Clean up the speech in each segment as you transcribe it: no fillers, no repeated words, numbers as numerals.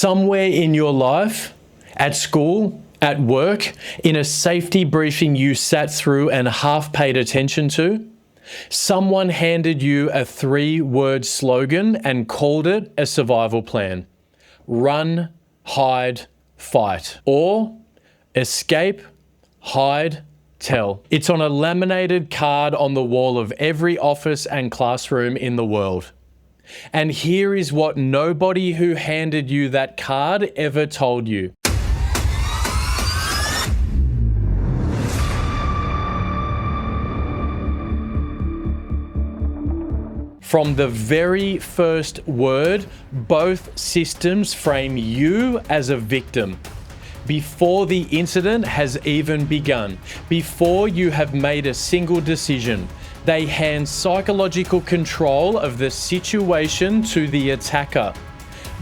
Somewhere in your life, at school, at work, in a safety briefing you sat through and half paid attention to, someone handed you a 3-word slogan and called it a survival plan. Run, hide, fight. Or escape, hide, tell. It's on a laminated card on the wall of every office and classroom in the world. And here is what nobody who handed you that card ever told you. From the very first word, both systems frame you as a victim. Before the incident has even begun, before you have made a single decision, they hand psychological control of the situation to the attacker.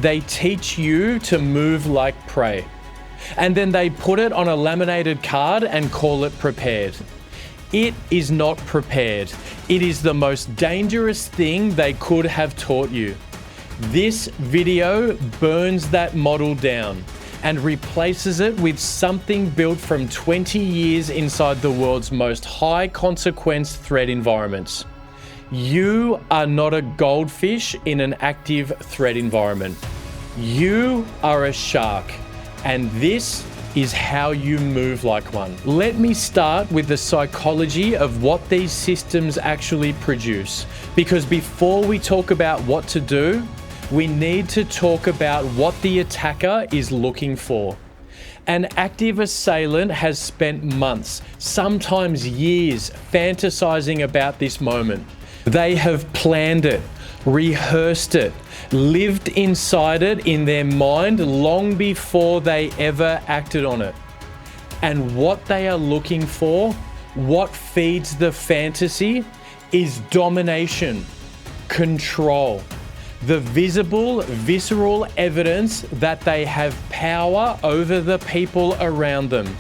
They teach you to move like prey. And then they put it on a laminated card and call it prepared. It is not prepared. It is the most dangerous thing they could have taught you. This video burns that model down and replaces it with something built from 20 years inside the world's most high consequence threat environments. You are not a goldfish in an active threat environment. You are a shark, and this is how you move like one. Let me start with the psychology of what these systems actually produce, because before we talk about what to do, we need to talk about what the attacker is looking for. An active assailant has spent months, sometimes years, fantasizing about this moment. They have planned it, rehearsed it, lived inside it in their mind long before they ever acted on it. And what they are looking for, what feeds the fantasy, is domination, control. The visible, visceral evidence that they have power over the people around them.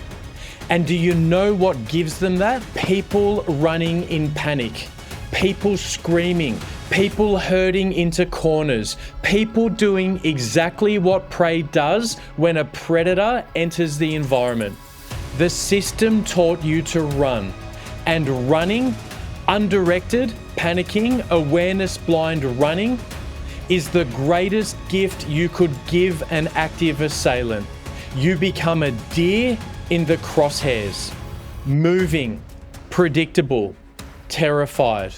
And do you know what gives them that? People running in panic, people screaming, people herding into corners, people doing exactly what prey does when a predator enters the environment. The system taught you to run, and running, undirected, panicking, awareness blind running, is the greatest gift you could give an active assailant. You become a deer in the crosshairs, moving, predictable, terrified.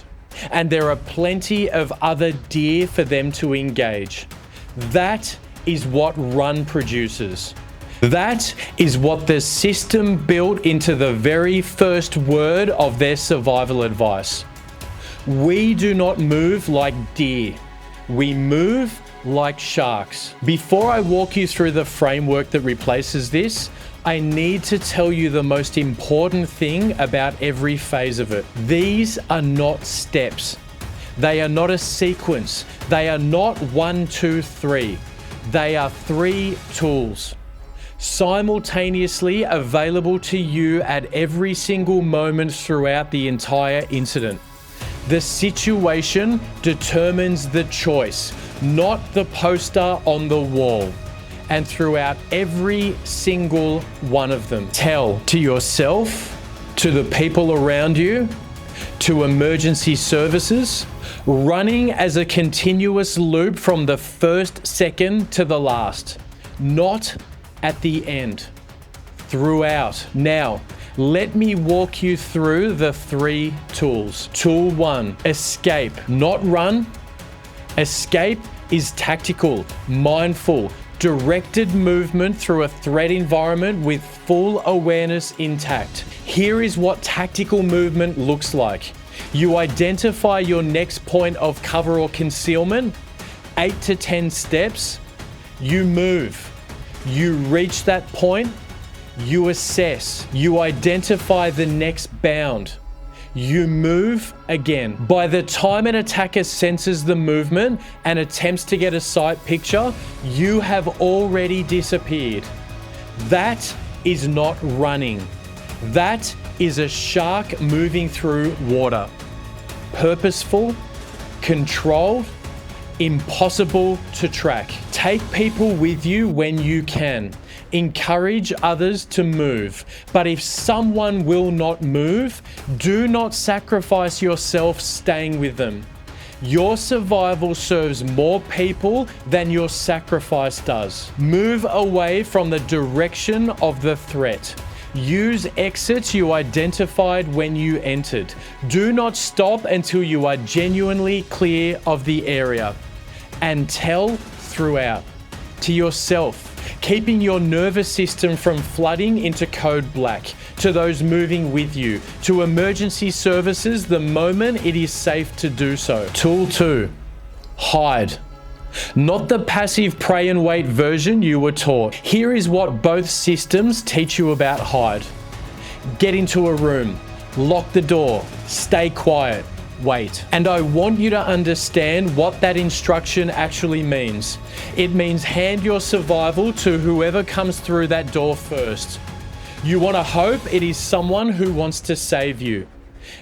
And there are plenty of other deer for them to engage. That is what run produces. That is what the system built into the very first word of their survival advice. We do not move like deer. We move like sharks. Before I walk you through the framework that replaces this, I need to tell you the most important thing about every phase of it. These are not steps. They are not a sequence. They are not 1, 2, 3. They are 3 tools, simultaneously available to you at every single moment throughout the entire incident. The situation determines the choice, not the poster on the wall. And throughout every single one of them, tell to yourself, to the people around you, to emergency services, running as a continuous loop from the first second to the last, not at the end, throughout. Now, let me walk you through the 3 tools. Tool 1, escape, not run. Escape is tactical, mindful, directed movement through a threat environment with full awareness intact. Here is what tactical movement looks like. You identify your next point of cover or concealment, 8 to 10 steps, you move, you reach that point, you assess, you identify the next bound, you move again. By the time an attacker senses the movement and attempts to get a sight picture, you have already disappeared. That is not running. That is a shark moving through water. Purposeful, controlled, Impossible to track. Take people with you when you can. Encourage others to move. But if someone will not move, do not sacrifice yourself staying with them. Your survival serves more people than your sacrifice does. Move away from the direction of the threat. Use exits you identified when you entered. Do not stop until you are genuinely clear of the area. And tell throughout. To yourself, keeping your nervous system from flooding into code black. To those moving with you. To emergency services the moment it is safe to do so. Tool 2. Hide. Not the passive pray and wait version you were taught. Here is what both systems teach you about hide. Get into a room, lock the door, stay quiet, wait. And I want you to understand what that instruction actually means. It means hand your survival to whoever comes through that door first. You want to hope it is someone who wants to save you.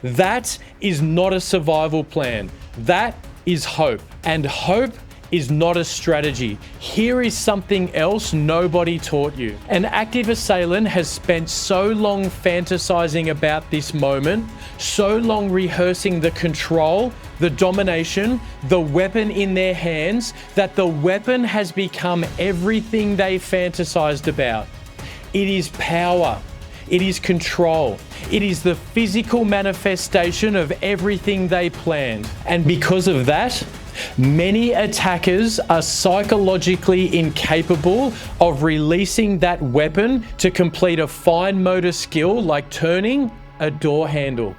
That is not a survival plan. That is hope. And hope is not a strategy. Here is something else nobody taught you. An active assailant has spent so long fantasizing about this moment, so long rehearsing the control, the domination, the weapon in their hands, that the weapon has become everything they fantasized about. It is power. It is control. It is the physical manifestation of everything they planned. And because of that, many attackers are psychologically incapable of releasing that weapon to complete a fine motor skill like turning a door handle.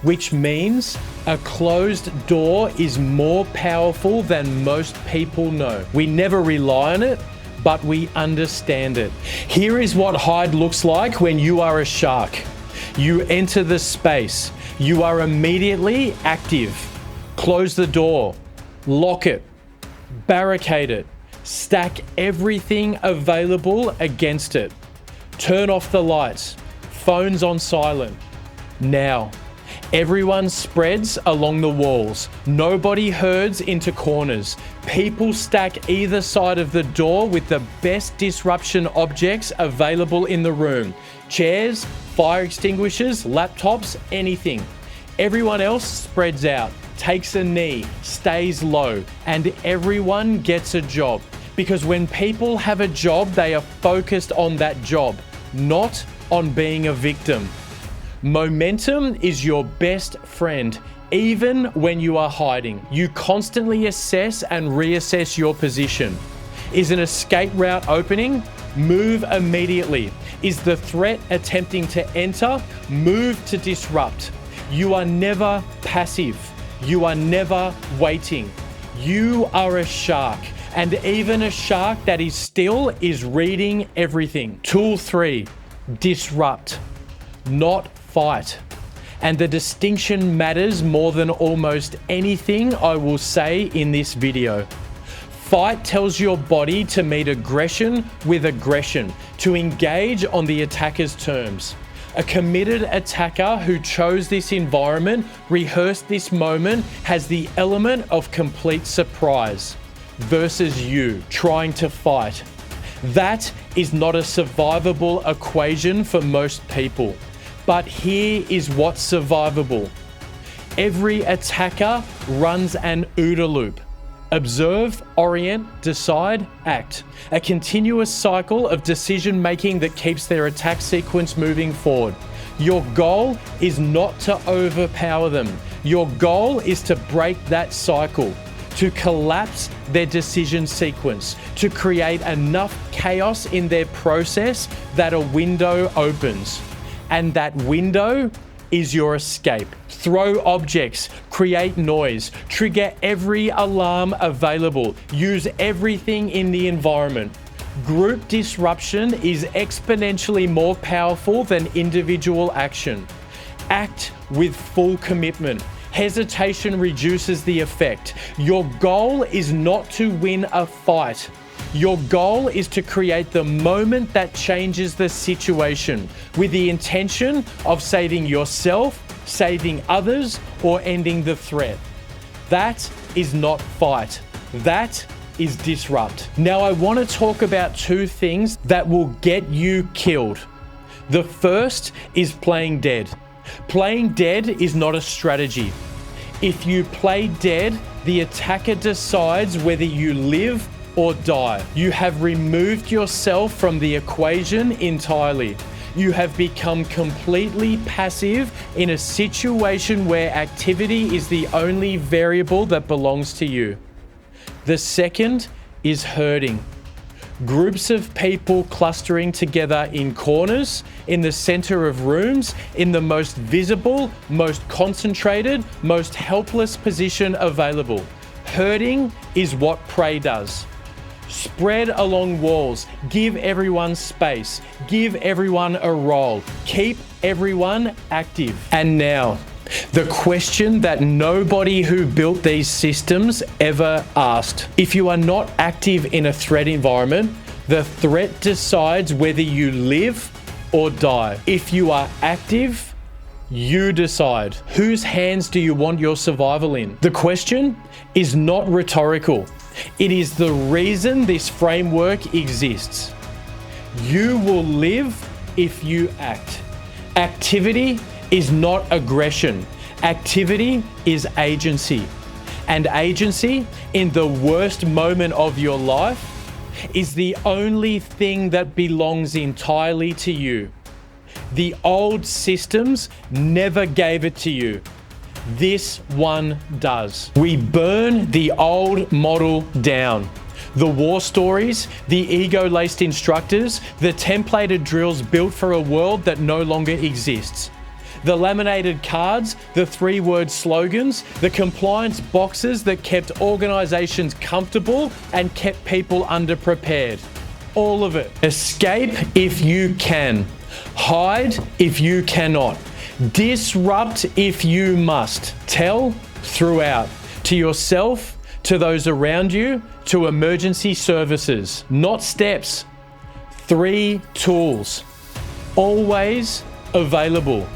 Which means a closed door is more powerful than most people know. We never rely on it, but we understand it. Here is what hide looks like when you are a shark. You enter the space. You are immediately active. Close the door. Lock it, barricade it, stack everything available against it. Turn off the lights, phones on silent. Now, everyone spreads along the walls. Nobody herds into corners. People stack either side of the door with the best disruption objects available in the room. Chairs, fire extinguishers, laptops, anything. Everyone else spreads out. Takes a knee, stays low, and everyone gets a job. Because when people have a job, they are focused on that job, not on being a victim. Momentum is your best friend, even when you are hiding. You constantly assess and reassess your position. Is an escape route opening? Move immediately. Is the threat attempting to enter? Move to disrupt. You are never passive. You are never waiting. You are a shark, and even a shark that is still is reading everything. Tool 3, disrupt, not fight. And the distinction matters more than almost anything I will say in this video. Fight tells your body to meet aggression with aggression, to engage on the attacker's terms. A committed attacker who chose this environment, rehearsed this moment, has the element of complete surprise versus you trying to fight. That is not a survivable equation for most people. But here is what's survivable. Every attacker runs an OODA loop. Observe, orient, decide, act. A continuous cycle of decision making that keeps their attack sequence moving forward. Your goal is not to overpower them. Your goal is to break that cycle, to collapse their decision sequence, to create enough chaos in their process that a window opens. And that window is your escape. Throw objects, create noise, trigger every alarm available, use everything in the environment. Group disruption is exponentially more powerful than individual action. Act with full commitment. Hesitation reduces the effect. Your goal is not to win a fight. Your goal is to create the moment that changes the situation with the intention of saving yourself, saving others, or ending the threat. That is not fight. That is disrupt. Now I want to talk about two things that will get you killed. The first is playing dead. Playing dead is not a strategy. If you play dead, the attacker decides whether you live or die. You have removed yourself from the equation entirely. You have become completely passive in a situation where activity is the only variable that belongs to you. The second is herding. Groups of people clustering together in corners, in the center of rooms, in the most visible, most concentrated, most helpless position available. Herding is what prey does. Spread along walls, give everyone space, give everyone a role, keep everyone active. And now, the question that nobody who built these systems ever asked. If you are not active in a threat environment, the threat decides whether you live or die. If you are active, you decide. Whose hands do you want your survival in? The question is not rhetorical. It is the reason this framework exists. You will live if you act. Activity is not aggression. Activity is agency. And agency, in the worst moment of your life, is the only thing that belongs entirely to you. The old systems never gave it to you. This one does. We burn the old model down. The war stories, the ego-laced instructors, the templated drills built for a world that no longer exists. The laminated cards, the three-word slogans, the compliance boxes that kept organizations comfortable and kept people underprepared. All of it. Escape if you can. Hide if you cannot. Disrupt if you must. Tell throughout. To yourself, to those around you, to emergency services. Not steps. 3 tools. Always available.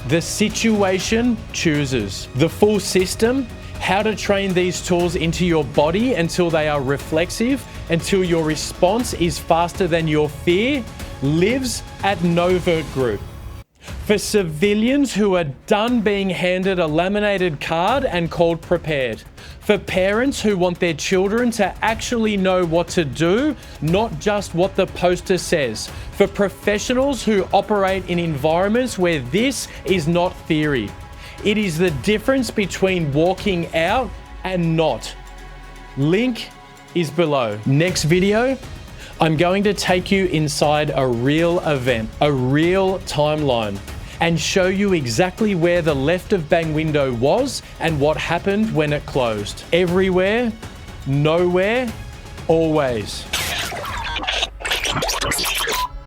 The situation chooses. The full system, how to train these tools into your body until they are reflexive, until your response is faster than your fear, lives at Novert Group. For civilians who are done being handed a laminated card and called prepared. For parents who want their children to actually know what to do, not just what the poster says. For professionals who operate in environments where this is not theory. It is the difference between walking out and not. Link is below. Next video, I'm going to take you inside a real event, a real timeline, and show you exactly where the left of bang window was and what happened when it closed. Everywhere, nowhere, always.